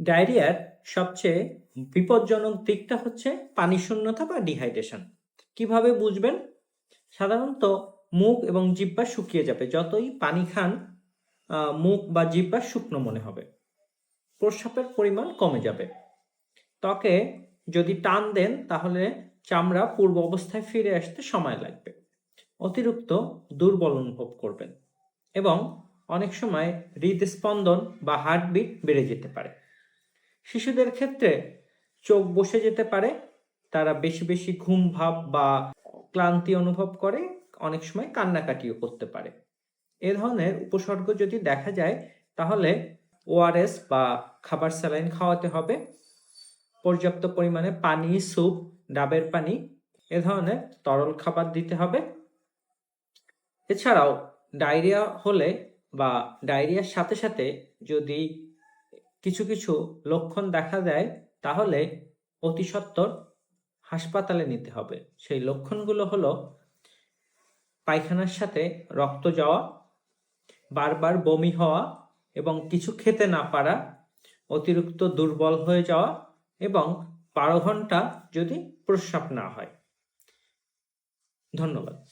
ডায়রিয়ার সবচেয়ে বিপজ্জনক দিকটা হচ্ছে পানি শূন্যতা বা ডিহাইড্রেশন। কিভাবে বুঝবেন? সাধারণত মুখ এবং জিহ্বা শুকিয়ে যাবে, যতই পানি খান মুখ বা জিহ্বা শুকনো মনে হবে। প্রস্রাবের পরিমাণ কমে যাবে। ত্বকে যদি টান দেন তাহলে চামড়া পূর্ব অবস্থায় ফিরে আসতে সময় লাগবে। অতিরিক্ত দুর্বল অনুভব করবেন এবং অনেক সময় হৃদস্পন্দন বা হার্টবিট বেড়ে যেতে পারে। শিশুদের ক্ষেত্রে চোখ বসে যেতে পারে, তারা বেশি বেশি ঘুম ভাব বা ক্লান্তি অনুভব করে, অনেক সময় কান্নাকাটিও করতে পারে। এ ধরনের উপসর্গ যদি দেখা যায় তাহলে ওআরএস বা খাবার স্যালাইন খাওয়াতে হবে। পর্যাপ্ত পরিমাণে পানি, স্যুপ, ডাবের পানি এ ধরনের তরল খাবার দিতে হবে। এছাড়াও ডায়রিয়া হলে বা ডায়রিয়ার সাথে সাথে যদি কিছু কিছু লক্ষণ দেখা দেয় তাহলে অতি সত্বর হাসপাতালে নিতে হবে। সেই লক্ষণগুলো হলো পায়খানার সাথে রক্ত যাওয়া, বারবার বমি হওয়া এবং কিছু খেতে না পারা, অতিরিক্ত দুর্বল হয়ে যাওয়া এবং 12 ঘন্টা যদি প্রস্রাব না হয়। ধন্যবাদ।